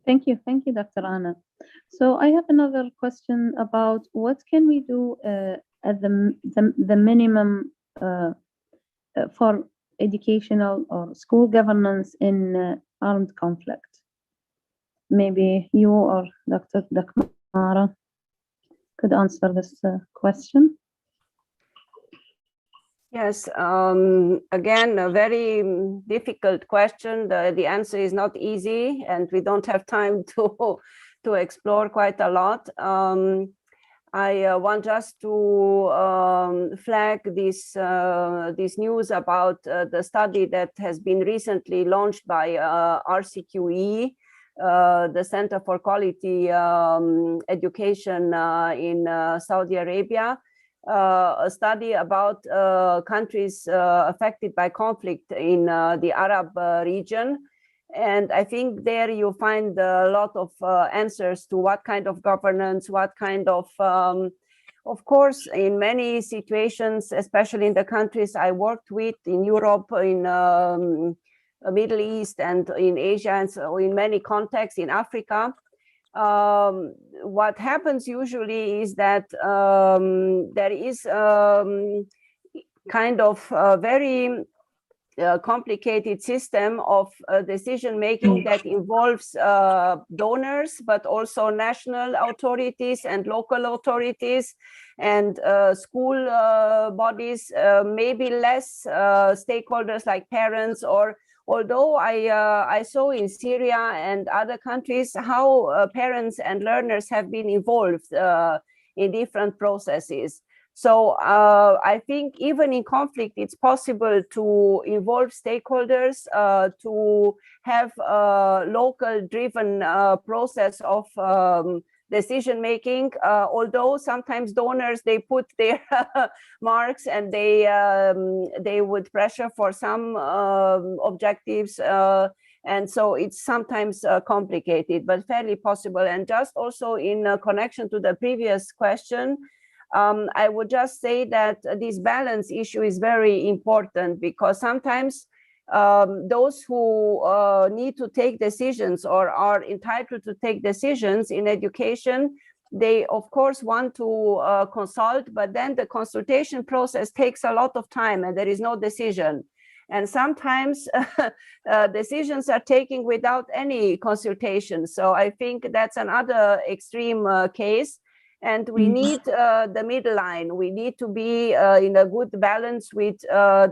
Thank you, Dr. Anna. So I have another question about what can we do at the minimum for educational or school governance in armed conflict. Maybe you or Dr. Dakmara could answer this question. Yes, again, a very difficult question. The answer is not easy, and we don't have time to explore quite a lot. I want just to flag this news about the study that has been recently launched by RCQE, the Center for Quality Education in Saudi Arabia, a study about countries affected by conflict in the Arab region. And I think there you find a lot of answers to what kind of governance, what kind of course, in many situations, especially in the countries I worked with in Europe, in Middle East and in Asia, and so in many contexts in Africa, what happens usually is that there is kind of a very complicated system of decision-making that involves donors, but also national authorities and local authorities and school bodies, maybe less stakeholders like parents. Or although I saw in Syria and other countries how parents and learners have been involved in different processes. So I think even in conflict, it's possible to involve stakeholders, to have a local driven process of decision-making, although sometimes donors, they put their marks and they would pressure for some objectives. And so it's sometimes complicated, but fairly possible. And just also in connection to the previous question, I would just say that this balance issue is very important, because sometimes those who need to take decisions or are entitled to take decisions in education, they of course want to consult, but then the consultation process takes a lot of time and there is no decision. And sometimes decisions are taken without any consultation. So I think that's another extreme case. And we need the middle line. We need to be in a good balance with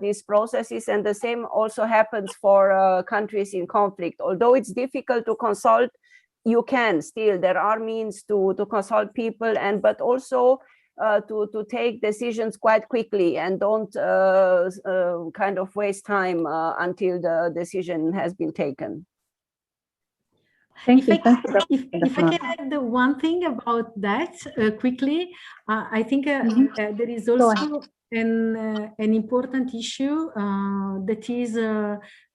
these processes. And the same also happens for countries in conflict. Although it's difficult to consult, you can still, there are means to consult people, but also to take decisions quite quickly and don't kind of waste time until the decision has been taken. Thank you. If I can add one thing about that quickly, I think there is also an important issue that is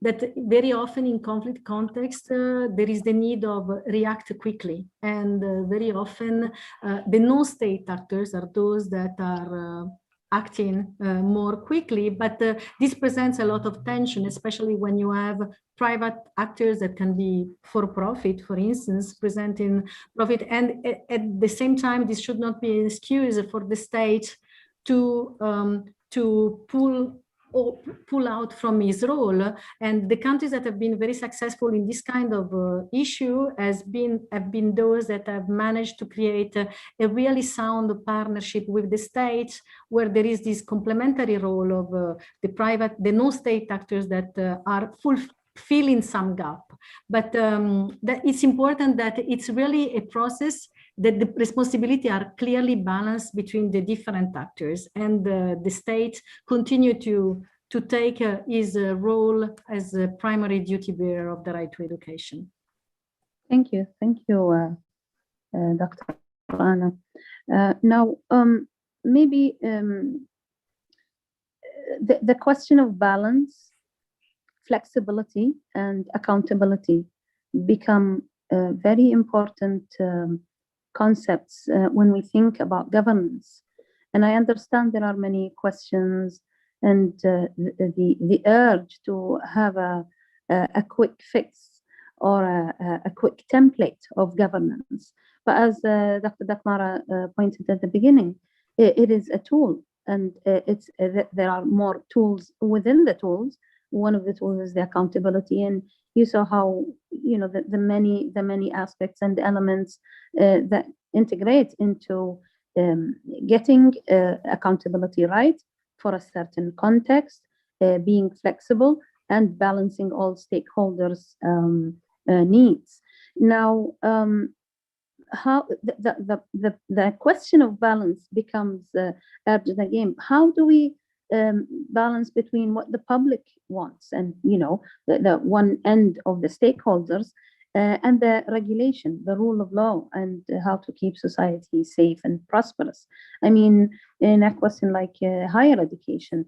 that very often in conflict context there is the need of react quickly, and very often the non-state actors are those that are acting more quickly, but this presents a lot of tension, especially when you have private actors that can be for profit, for instance, presenting profit, and at the same time this should not be an excuse for the state to pull out from his role. And the countries that have been very successful in this kind of issue have been those that have managed to create a really sound partnership with the state, where there is this complementary role of the non-state actors that are filling some gap. But that it's important that it's really a process that the responsibility are clearly balanced between the different actors, and the state continue to take his role as a primary duty bearer of the right to education. Thank you, Dr. Anna. Now, maybe the question of balance, flexibility, and accountability become very important concepts when we think about governance. And I understand there are many questions and the urge to have a quick fix or a quick template of governance. But as Dr. Dakmara pointed at the beginning, it is a tool, and there are more tools within the tools. One of the tools is the accountability, and you saw how the many aspects and elements that integrate into getting accountability right for a certain context, being flexible, and balancing all stakeholders' needs. Now, how the question of balance becomes urgent again. How do we balance between what the public wants and the one end of the stakeholders and the regulation, the rule of law, and how to keep society safe and prosperous? I mean, in a question like higher education,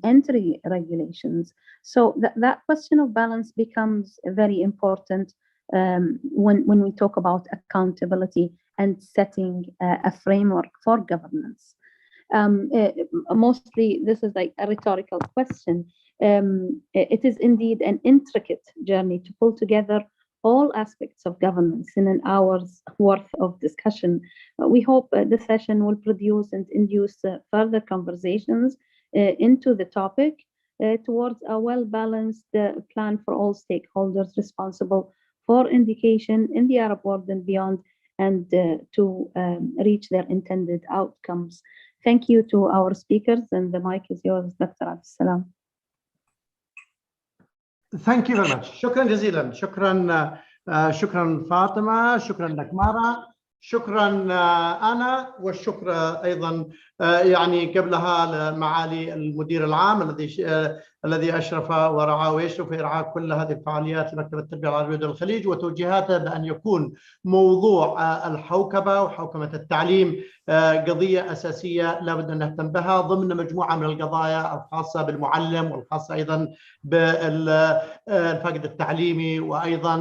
entry regulations. So that question of balance becomes very important when we talk about accountability and setting a framework for governance. Mostly this is like a rhetorical question. It is indeed an intricate journey to pull together all aspects of governance in an hour's worth of discussion. We hope the session will produce and induce further conversations into the topic towards a well-balanced plan for all stakeholders responsible for education in the Arab world and beyond, and to reach their intended outcomes. Thank you to our speakers, and the mic is yours, Dr. Abdussalam. Thank you very much. شكرا جزيلا. شكرا فاطمة، شكرا دكمارة، شكرا أنا، والشكر أيضا يعني قبلها لمعالي المدير العام الذي أشرف ورعى ويشرف في إرعاء كل هذه الفعاليات لمكتب التربية العربية دول الخليج، وتوجيهاته بأن يكون موضوع الحوكمة وحوكمة التعليم قضية أساسية لابد أن نهتم بها ضمن مجموعة من القضايا الخاصة بالمعلم والخاصة أيضا بالفقد التعليمي، وأيضا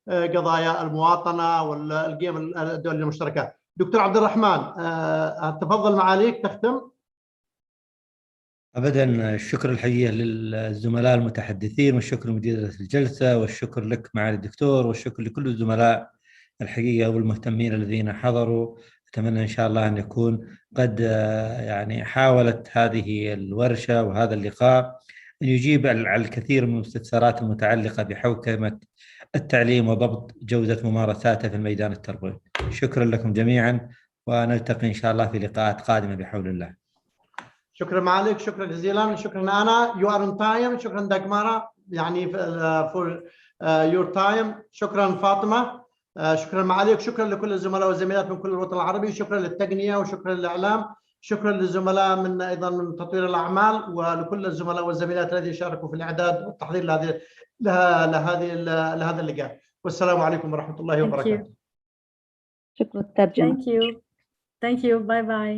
قضايا المواطنة والقيم الدولية المشتركة. دكتور عبد الرحمن، تفضل معاليك تختم. أبدا، الشكر الحقيقة للزملاء المتحدثين، والشكر لمديرة الجلسة، والشكر لك معالي الدكتور، والشكر لكل الزملاء الحقيقة والمهتمين الذين حضروا. أتمنى إن شاء الله أن يكون قد يعني حاولت هذه الورشة وهذا اللقاء أن يجيب على الكثير من الاستفسارات المتعلقة بحوكمة التعليم وضبط جودة ممارساته في الميدان التربوي. شكرا لكم جميعا، ونلتقي إن شاء الله في لقاءات قادمة بحول الله. شكرا معاليك، شكرا جزيلا. شكرا أنا. You are on time. شكرا دكمارة يعني for your time. شكرا فاطمة. شكرا معاليك، شكرا لكل الزملاء والزميلات من كل الوطن العربي، شكرا للتقنية وشكرا للإعلام، شكرا للزملاء من أيضا من تطوير الأعمال، ولكل الزملاء والزميلات الذين شاركوا في الإعداد والتحضير لهذا اللقاء، والسلام عليكم ورحمة الله وبركاته. شكرا الترجمة. Thank you. Bye bye.